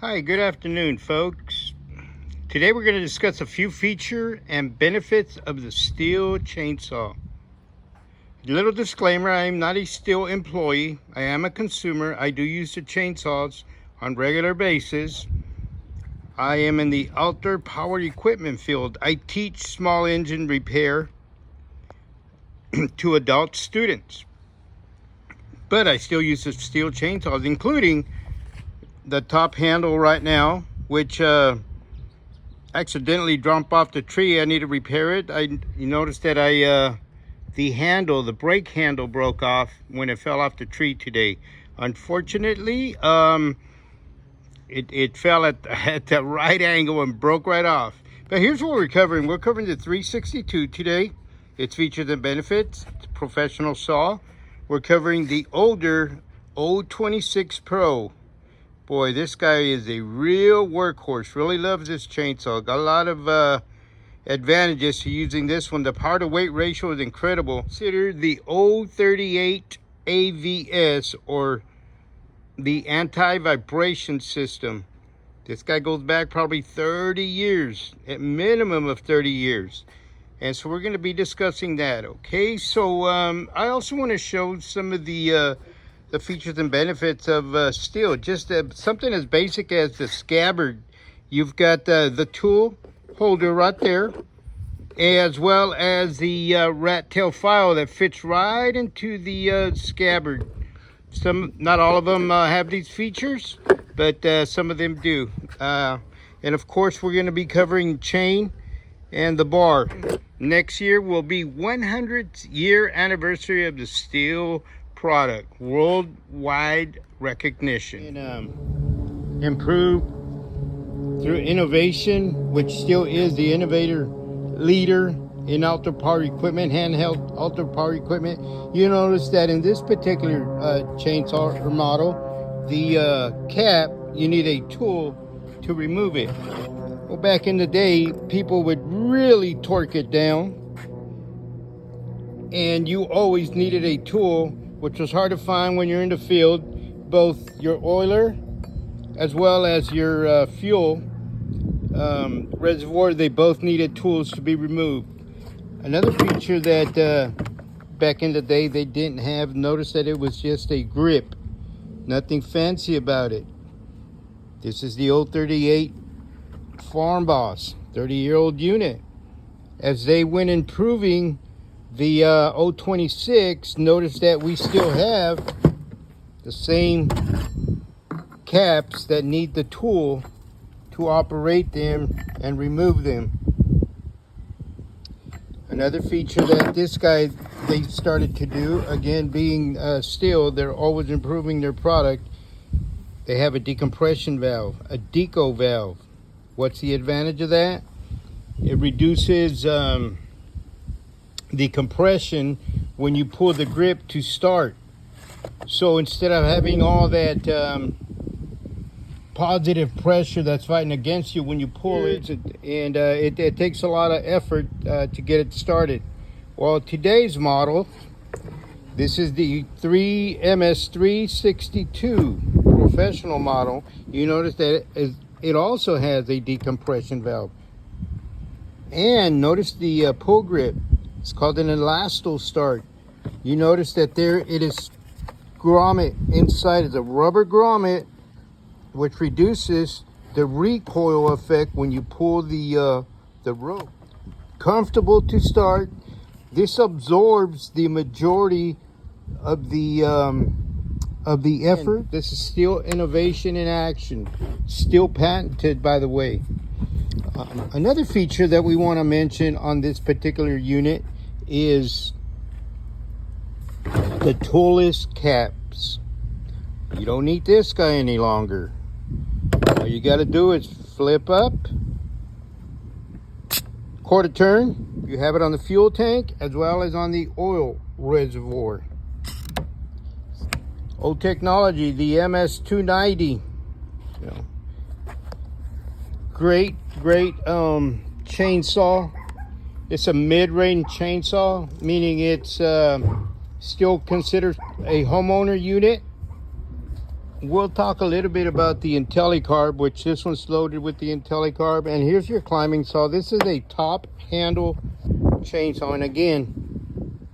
Hi, good afternoon, folks. Today we're going to discuss a few features and benefits of the Stihl chainsaw. Little disclaimer, I am not a Stihl employee. I am a consumer. I do use the chainsaws on a regular basis. I am in the outdoor power equipment field. I teach small engine repair to adult students. But I still use the Stihl chainsaws, including the top handle right now, which accidentally dropped off the tree. I need to repair it. You notice that the brake handle broke off when it fell off the tree today. Unfortunately, it fell at the right angle and broke right off. But here's what we're covering. We're covering the 362 today. Its features and benefits. It's a professional saw. We're covering the older 026 Pro. Boy, this guy is a real workhorse. Really loves this chainsaw. Got a lot of advantages to using this one. The power to weight ratio is incredible. Consider the 038 AVS, or the anti-vibration system. This guy goes back probably 30 years, at minimum of 30 years. And so we're going to be discussing that. Okay, so I also want to show some of the features and benefits of Stihl. Just something as basic as the scabbard. You've got the tool holder right there, as well as the rat tail file that fits right into the scabbard. Not all of them have these features, but some of them do. And of course, we're going to be covering chain and the bar. Next year will be 100th year anniversary of the Stihl product, worldwide recognition, and improved through innovation, which still is the innovator leader in outdoor power equipment, handheld outdoor power equipment. You notice that in this particular chainsaw or model, the cap, you need a tool to remove it. Well, back in the day, people would really torque it down, and you always needed a tool, which was hard to find when you're in the field. Both your oiler as well as your fuel reservoir, they both needed tools to be removed. Another feature that back in the day they didn't have, notice that it was just a grip. Nothing fancy about it. This is the old 38 Farm Boss, 30-year-old unit. As they went improving the 026, notice that we still have the same caps that need the tool to operate them and remove them. Another feature that this guy, they started to do, again being Stihl, they're always improving their product. They have a decompression valve, a deco valve. What's the advantage of that? It reduces the compression when you pull the grip to start. So instead of having all that positive pressure that's fighting against you when you pull it, and it takes a lot of effort to get it started. Well, today's model, this is the MS362 professional model. You notice that it also has a decompression valve. And notice the pull grip. It's called an elasto start. You notice that there it is grommet inside. It's a rubber grommet, which reduces the recoil effect when you pull the rope. Comfortable to start. This absorbs the majority of the effort. This is Stihl innovation in action. Still patented, by the way. Another feature that we want to mention on this particular unit is the toolless caps. You don't need this guy any longer. All you got to do is flip up, quarter turn. You have it on the fuel tank as well as on the oil reservoir. Old technology, the MS290. You know, great chainsaw. It's a mid-range chainsaw, meaning it's still considered a homeowner unit. we'll talk a little bit about the IntelliCarb, which this one's loaded with the IntelliCarb. And here's your climbing saw. This is a top handle chainsaw. And again,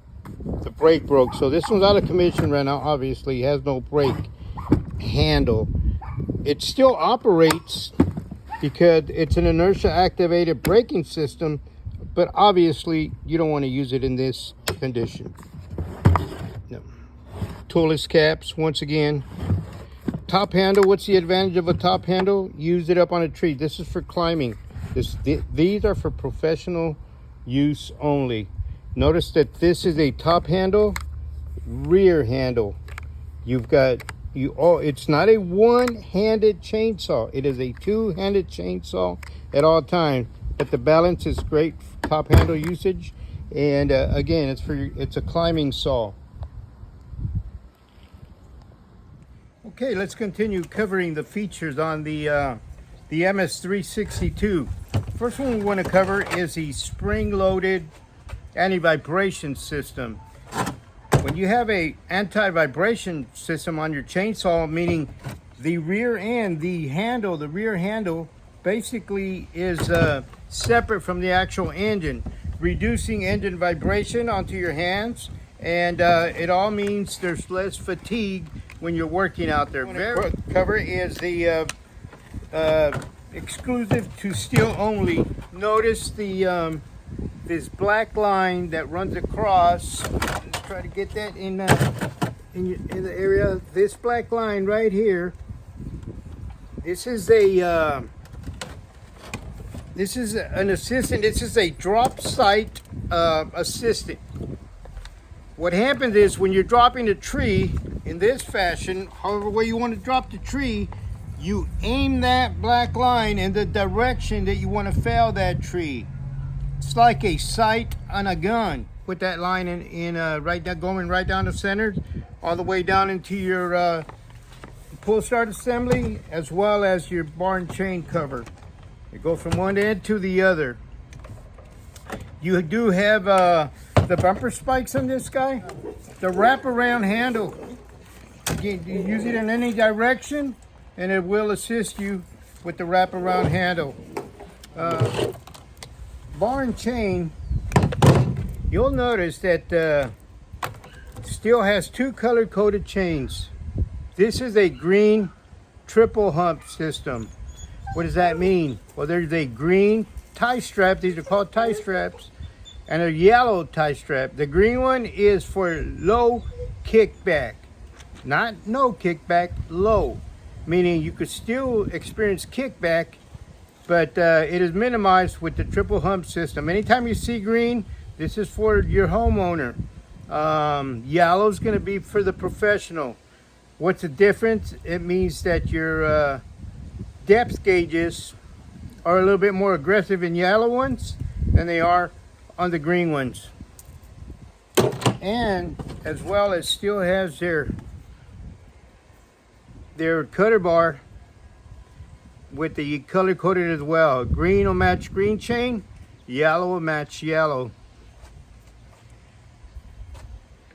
the brake broke. So this one's out of commission right now. Obviously, it has no brake handle. It still operates because it's an inertia activated braking system, but obviously you don't want to use it in this condition. No. Toolless caps, once again. Top handle, what's the advantage of a top handle? Use it up on a tree. This is for climbing. These are for professional use only. Notice that this is a top handle, rear handle. It's not a one-handed chainsaw. It is a two-handed chainsaw at all times. But the balance is great for top handle usage. And again, it's a climbing saw. Okay, let's continue covering the features on the MS362. First one we want to cover is the spring-loaded anti-vibration system. When you have a anti-vibration system on your chainsaw, meaning the rear end, the rear handle basically is separate from the actual engine, reducing engine vibration onto your hands, and it all means there's less fatigue when you're working out there. Very cover is the exclusive to steel only. Notice the this black line that runs across. Let's try to get that in the area. This black line right here. This is an assistant. This is a drop sight assistant. What happens is when you're dropping a tree in this fashion, however way you want to drop the tree, you aim that black line in the direction that you want to fell that tree. It's like a sight on a gun. Put that line in right down, going right down the center, all the way down into your pull start assembly, as well as your bar and chain cover. It goes from one end to the other. You do have the bumper spikes on this guy. The wraparound handle. You use it in any direction, and it will assist you with the wraparound handle. Bar and chain, you'll notice that still has two color-coded chains. This is a green triple hump system. What does that mean? Well, there's a green tie strap. These are called tie straps. And a yellow tie strap. The green one is for low kickback. Not no kickback, low. Meaning you could still experience kickback, but it is minimized with the triple hump system. Anytime you see green, this is for your homeowner. Yellow is going to be for the professional. What's the difference? It means that your depth gauges are a little bit more aggressive in yellow ones than they are on the green ones. And as well as still has their cutter bar with the color coded as well. Green will match green chain, yellow will match yellow.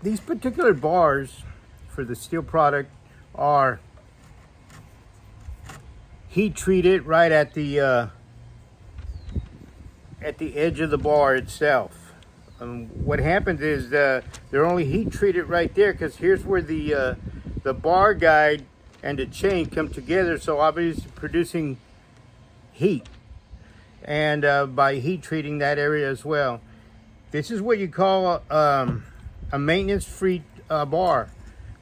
These particular bars for the steel product are heat treated right at the edge of the bar itself. What happens is they're only heat treated right there because here's where the bar guide and the chain come together, so obviously producing heat, and by heat treating that area as well. This is what you call a maintenance-free bar.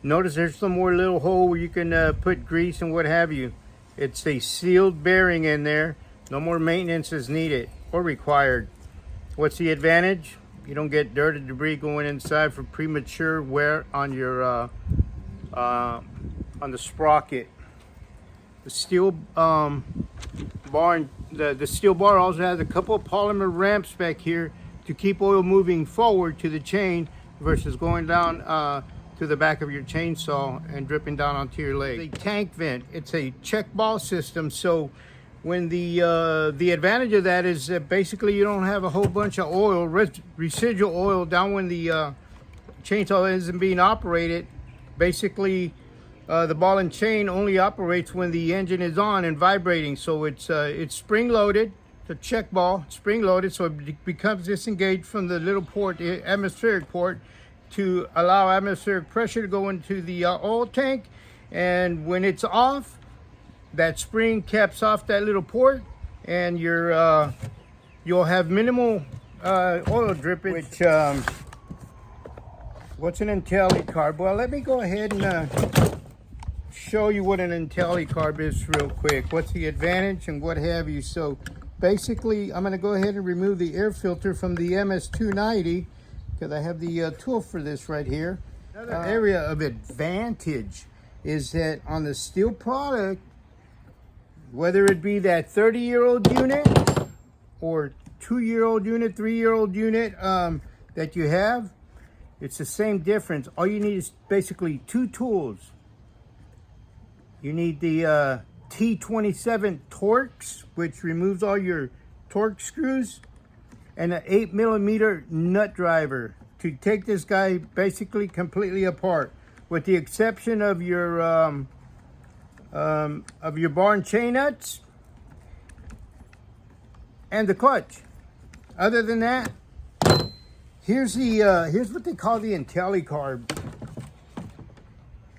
Notice there's some more little hole where you can put grease and what have you. It's a sealed bearing in there. No more maintenance is needed or required. What's the advantage? You don't get dirt or debris going inside for premature wear on your on the sprocket. The steel bar, the steel bar also has a couple of polymer ramps back here to keep oil moving forward to the chain versus going down to the back of your chainsaw and dripping down onto your leg. It's a tank vent. It's a check ball system, so when the advantage of that is that basically you don't have a whole bunch of oil, residual oil down when the chainsaw isn't being operated. Basically, The ball and chain only operates when the engine is on and vibrating. So it's spring loaded, the check ball, spring loaded, so it becomes disengaged from the little port, the atmospheric port, to allow atmospheric pressure to go into the oil tank. And when it's off, that spring caps off that little port, and you'll have minimal oil drippage. Which what's an IntelliCarb? Well, let me go ahead and show you what an IntelliCarb is real quick. What's the advantage and what have you. So basically, I'm going to go ahead and remove the air filter from the MS290 because I have the tool for this right here. Another area of advantage is that on the Stihl product, whether it be that 30-year-old unit or 2-year-old unit, 3-year-old unit that you have, it's the same difference. All you need is basically two tools. You need the T27 Torx, which removes all your Torx screws, and an 8mm nut driver to take this guy basically completely apart, with the exception of your bar and chain nuts and the clutch. Other than that, here's what they call the IntelliCarb.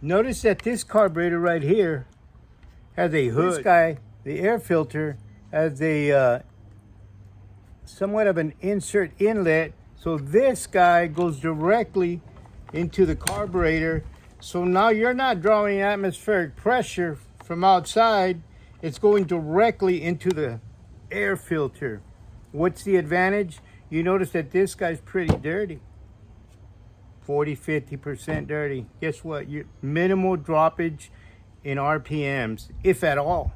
Notice that this carburetor right here has a hood. This guy, the air filter, has a somewhat of an insert inlet. So this guy goes directly into the carburetor. So now you're not drawing atmospheric pressure from outside. It's going directly into the air filter. What's the advantage? You notice that this guy's pretty dirty. 40–50% dirty. Guess what? Minimal droppage in RPMs, if at all.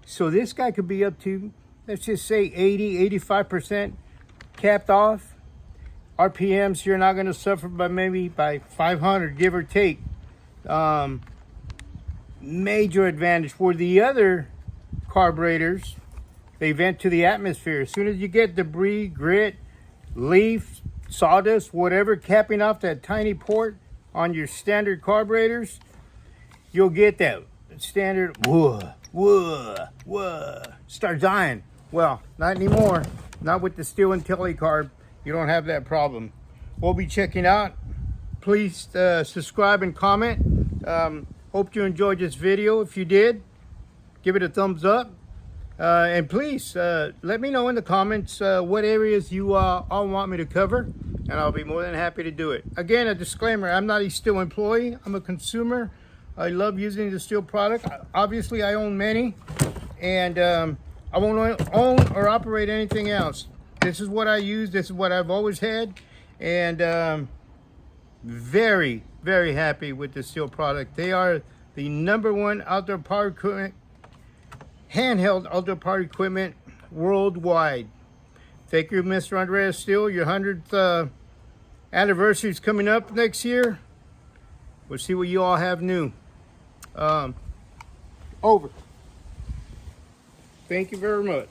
So this guy could be up to, let's just say 80–85% capped off. RPMs, you're not going to suffer by maybe by 500, give or take. Major advantage. For the other carburetors, they vent to the atmosphere. As soon as you get debris, grit, leaf, sawdust, whatever, capping off that tiny port on your standard carburetors, you'll get that standard start dying. Well, not anymore. Not with the Stihl IntelliCarb. You don't have that problem. We'll be checking out. Please subscribe and comment. Hope you enjoyed this video. If you did, give it a thumbs up. And please let me know in the comments what areas you all want me to cover, and I'll be more than happy to do it. Again, a disclaimer, I'm not a Stihl employee. I'm a consumer. I love using the Stihl product. Obviously, I own many, and I won't own or operate anything else. This is what I use. This is what I've always had, and very, very happy with the Stihl product. They are the #1 outdoor power equipment, handheld outdoor power equipment worldwide. Thank you, Mr. Andreas Stihl. Your 100th anniversary is coming up next year. We'll see what you all have new. Over. Thank you very much.